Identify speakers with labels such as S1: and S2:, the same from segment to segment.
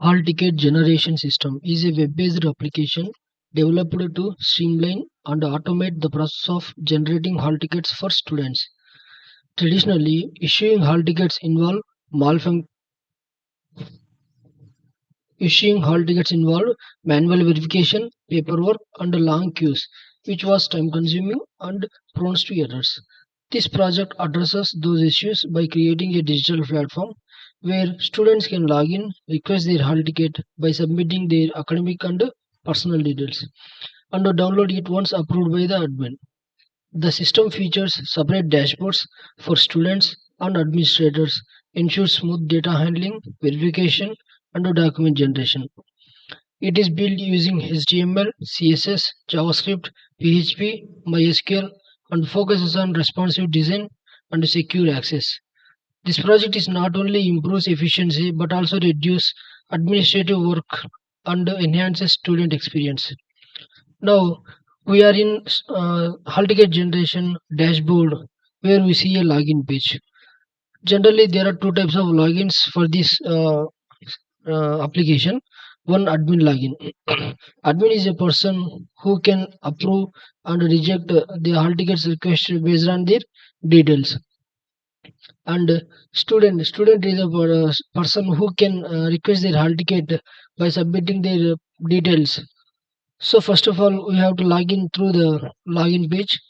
S1: Hall Ticket Generation System is a web-based application developed to streamline and automate the process of generating hall tickets for students. Traditionally, issuing hall tickets malfunc- involved manual verification, paperwork, and long queues, which was time-consuming and prone to errors. This project addresses those issues by creating a digital platform where students can log in, request their hall ticket by submitting their academic and personal details, and download it once approved by the admin. The system features separate dashboards for students and administrators, ensures smooth data handling, verification, and document generation. It is built using HTML, CSS, JavaScript, PHP, MySQL, and focuses on responsive design and secure access. This project is not only improves efficiency but also reduce administrative work and enhances student experience. Now we are in hall ticket generation dashboard where we see a login page. Generally, there are two types of logins for this application. One, admin login. Admin is a person who can approve and reject the hall tickets request based on their details. And student is a person who can request their hall ticket by submitting their details. So first of all, we have to log in through the login page.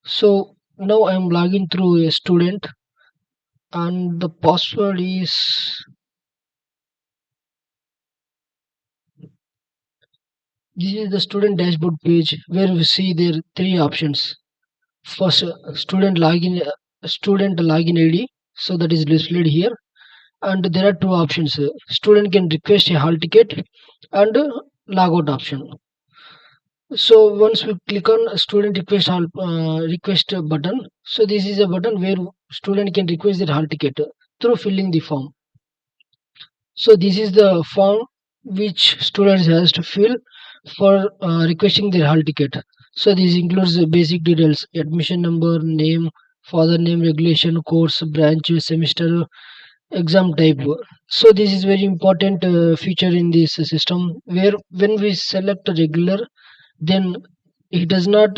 S1: So now I am logging through a student, and the password is, this is the student dashboard page where we see there three options. First, student login ID. So that is displayed here, and there are two options. Student can request a hall ticket and logout option. So once we click on student request button, so this is a button where student can request their hall ticket through filling the form. So this is the form which students has to fill for requesting their hall ticket. So this includes the basic details: admission number, name, father name, regulation, course, branch, semester, exam type. So this is very important feature in this system where when we select a regular, then it does not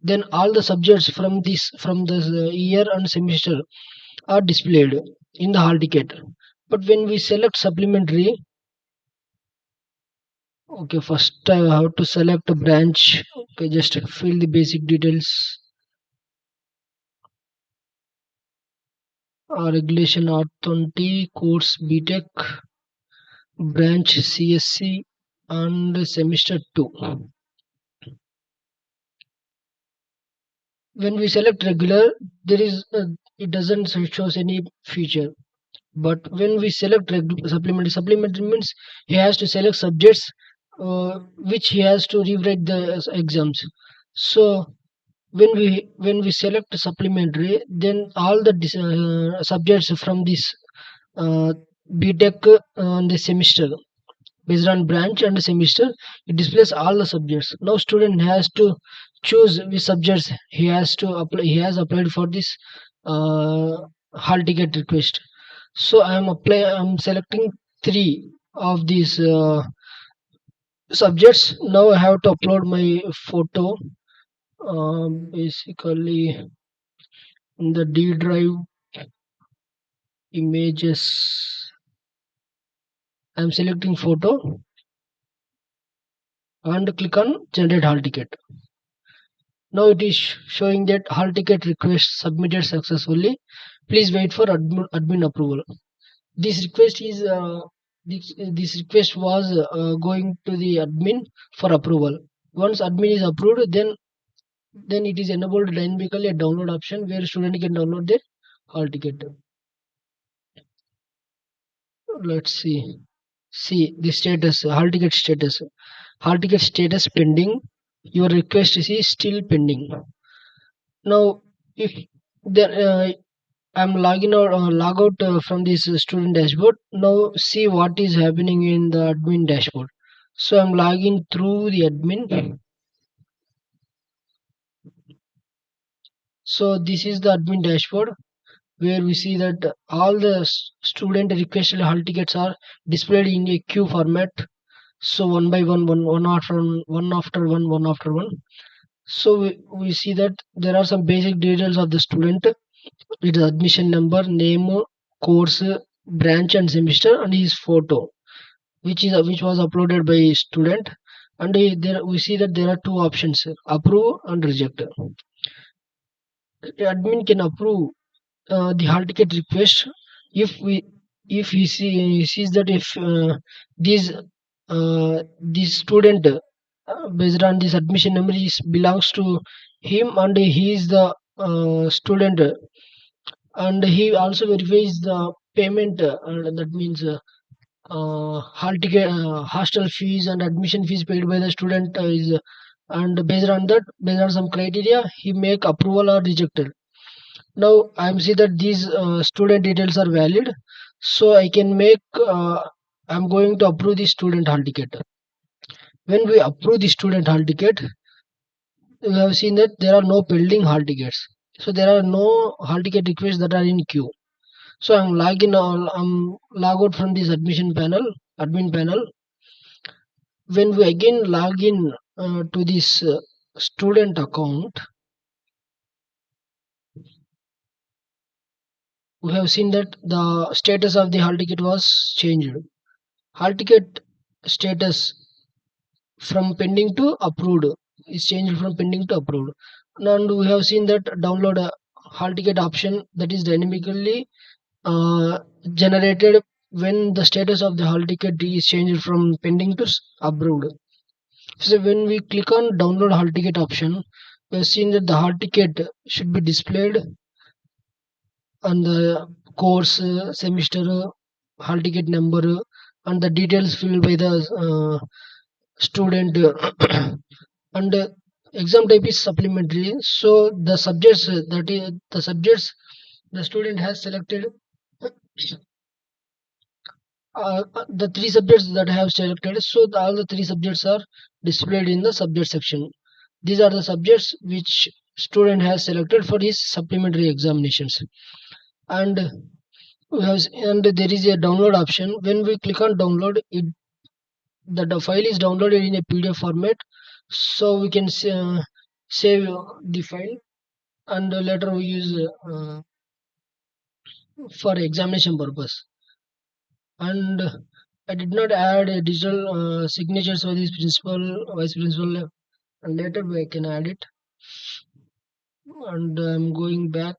S1: then all the subjects from the year and semester are displayed in the hall ticket. But when we select supplementary, okay, first I have to select a branch. Okay, just fill the basic details. Regulation R20, course BTech, branch CSC, and semester 2. When we select regular, there is it doesn't shows any feature. But when we select supplementary means he has to select subjects which he has to rewrite the exams. So when we select supplementary, then all the subjects from this uh, BTech on the semester based on branch and semester, it displays all the subjects. Now student has to choose which subjects he has to apply. He has applied for this uh, hall ticket request. So I'm selecting three of these subjects. Now I have to upload my photo. Basically, in the D drive images, I'm selecting photo and click on generate hall ticket. Now it is showing that hall ticket request submitted successfully. Please wait for admin approval. This request is this request was going to the admin for approval. Once admin is approved, then it is enabled dynamically a download option where student can download their hall ticket. Let's see. See the status, hall ticket status. Hall ticket status pending. Your request is still pending. Now, if then I'm logging out log out from this student dashboard. Now see what is happening in the admin dashboard. So I'm logging through the admin. So this is the admin dashboard. where we see that all the student requested hall tickets are displayed in a queue format. So one by one, one after one, one after one. So we see that there are some basic details of the student. It is admission number, name, course, branch and semester, and his photo, which was uploaded by student. And there we see that there are two options: approve and reject. Admin can approve the hall ticket request if we if he sees that if this this student based on this admission number is belongs to him and he is the student, and he also verifies the payment, and that means hall ticket, hostel fees and admission fees paid by the student is, and based on that, based on some criteria, he make approval or rejected. Now I'm see that these student details are valid, so I can make I'm going to approve the student hall ticket. When we approve the student hall ticket, we have seen that there are no pending hall tickets, so there are no hall ticket requests that are in queue. So I'm log out from this admin panel. When we again log in to this student account, we have seen that the status of the hall ticket was changed. Hall ticket status from pending to approved is changed from pending to approved. And we have seen that download a hall ticket option that is dynamically uh, generated when the status of the hall ticket is changed from pending to approved. So when we click on download hall ticket option, we have seen that the hall ticket should be displayed on the course, semester, hall ticket number, and the details filled by the student. And exam type is supplementary. So the subjects that is the subjects the student has selected, the three subjects that I have selected. So all the three subjects are displayed in the subject section. These are the subjects which student has selected for his supplementary examinations. And and there is a download option. When we click on download, the file is downloaded in a PDF format, so we can save the file, and later we use for examination purpose. And I did not add a digital signatures for this principal, vice principal, and later we can add it. And I'm going back.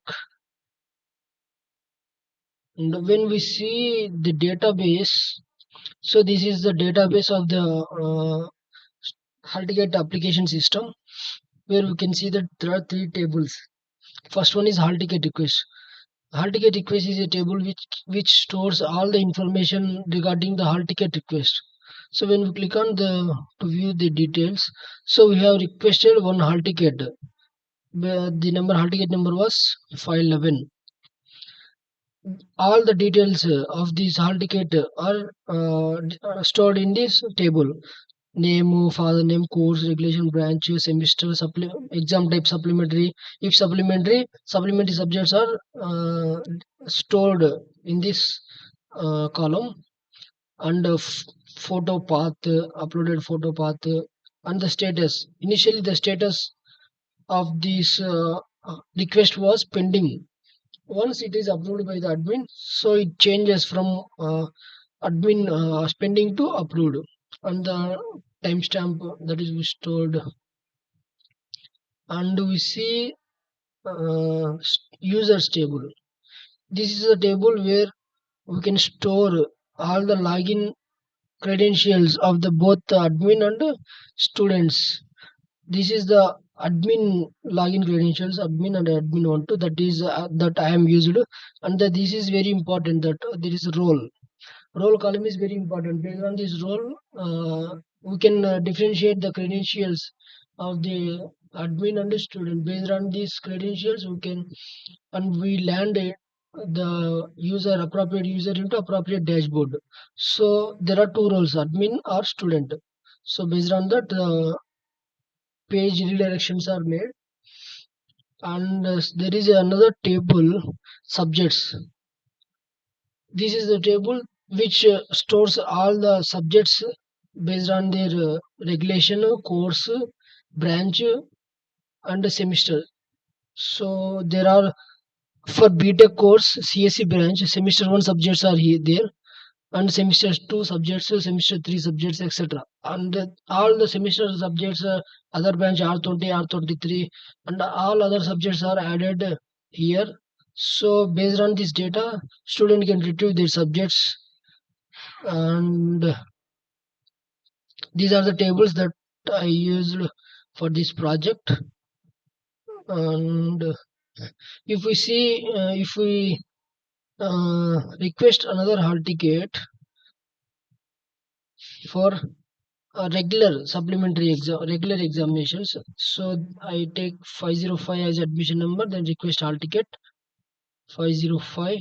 S1: And when we see the database, so this is the database of the hall ticket application system, where we can see that there are three tables. First one is hall ticket request. Hall ticket request is a table which stores all the information regarding the hall ticket request. So when we click on the to view the details, so we have requested one hall ticket. The number hall ticket number was 511. All the details of this hall ticket are stored in this table: name, father name, course, regulation, branch, semester, exam type supplementary. If supplementary subjects are stored in this column, and photo path, uploaded photo path, and the status. Initially, the status of this request was pending. Once it is approved by the admin, so it changes from admin pending to approved, and the timestamp that is stored. And we see users table. This is a table where we can store all the login credentials of the both the admin and students. This is the admin login credentials, admin and admin one two, that is that I am used. And this is very important, that there is a role column is very important. Based on this role, we can differentiate the credentials of the admin and the student. Based on these credentials, we can, and we land it, the appropriate user into appropriate dashboard. So there are two roles: admin or student. So based on that, page redirections are made. And there is another table, subjects. This is the table which stores all the subjects based on their regulation, course, branch, and semester. So there are, for BTech course, CSE branch, semester 1 subjects are here there, and semester 2 subjects, semester 3 subjects, etc. And all the semester subjects, other branch R20, R23, and all other subjects are added here. So based on this data, student can retrieve their subjects, and these are the tables that I used for this project. And if we see, if we request another hall ticket for regular supplementary exam, regular examinations. So I take 505 as admission number, then request hall ticket 505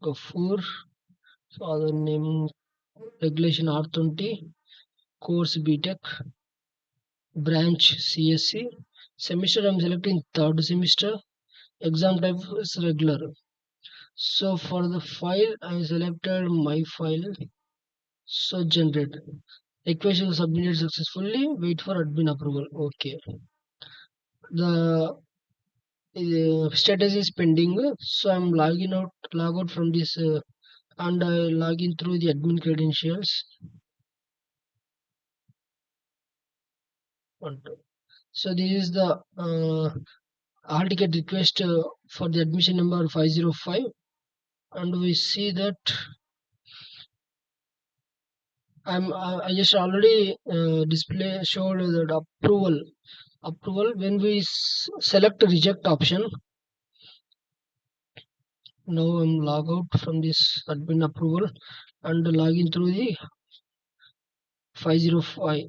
S1: Gafur. So other name, regulation R20, course BTech, branch CSC. Semester I'm selecting third semester. Exam type is regular. So for the file I selected my file. So generate. Request is submitted successfully. Wait for admin approval. Okay. The status is pending. So I'm logging out, log out from this, and I log in through the admin credentials. So this is the hall ticket request for the admission number 505, and we see that I just already display showed that approval when we select reject option. Now I'm log out from this admin approval and log in through the 505.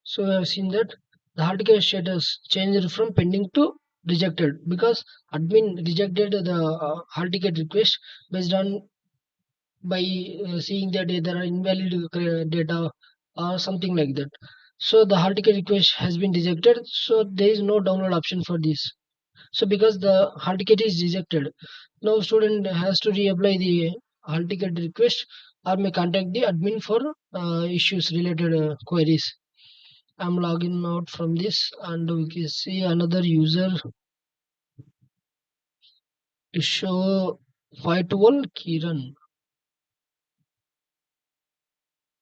S1: So we have seen that the hall ticket status changed from pending to rejected because admin rejected the hall ticket request based on by seeing that there are invalid data or something like that. So the hall ticket request has been rejected. So there is no download option for this. So because the hall ticket is rejected, now student has to reapply the hall ticket request or may contact the admin for issues related queries. I'm logging out from this and we can see another user to show 512 Kiran.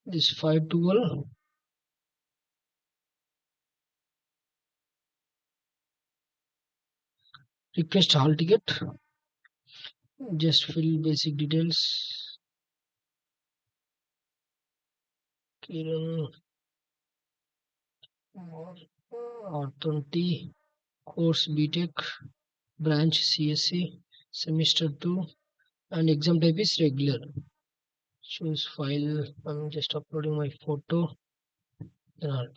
S1: This 512 request hall ticket. Just fill basic details. Kiran R20 course BTech branch CSC semester 2 and exam type is regular. Choose file. I'm just uploading my photo. Then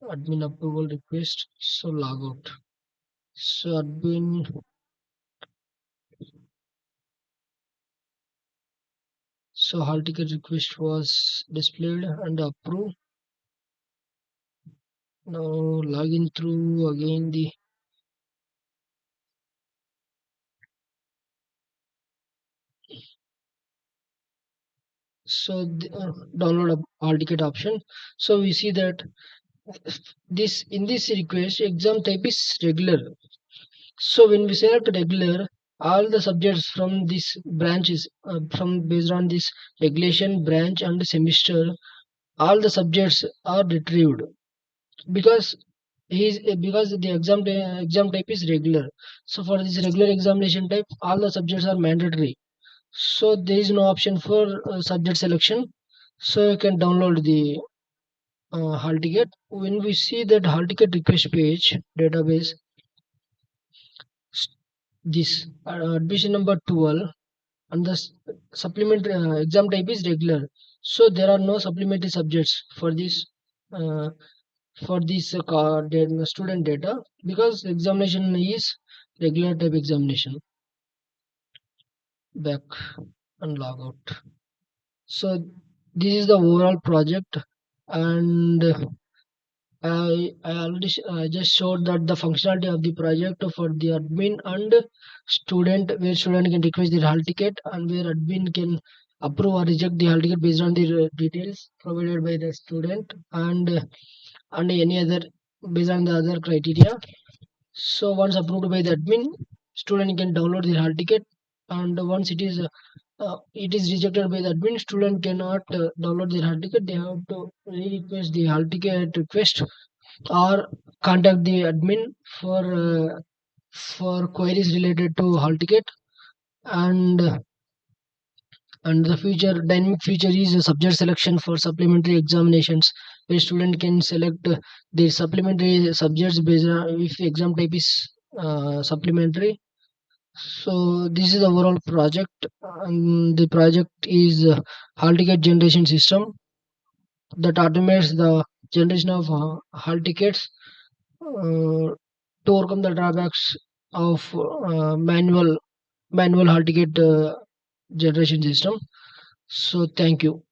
S1: admin approval request. So log out. So admin. So hall ticket request was displayed and approved. Now log in through again the. So download a hall ticket option. So we see that this in this request exam type is regular. So when we select regular, all the subjects from this branches from based on this regulation branch and semester, all the subjects are retrieved because because the exam type is regular. So for this regular examination type, all the subjects are mandatory. So there is no option for subject selection. So you can download the hall ticket. When we see that hall ticket request page database, this admission number 12 and the supplementary exam type is regular. So there are no supplementary subjects uh, for this student data because examination is regular type examination. Back and log out. So this is the overall project. And I just showed that the functionality of the project for the admin and student, where student can request the hall ticket and where admin can approve or reject the hall ticket based on the details provided by the student, and any other based on the other criteria. So once approved by the admin, student can download the hall ticket, and once it is rejected by the admin, student cannot download the hall ticket. They have to request the hall ticket request or contact the admin for queries related to hall ticket. And and the future dynamic feature is a subject selection for supplementary examinations, where student can select their supplementary subjects based on if exam type is supplementary. So this is the overall project. The project is hall ticket generation system that automates the generation of hall tickets to overcome the drawbacks of manual hall ticket generation system. So thank you.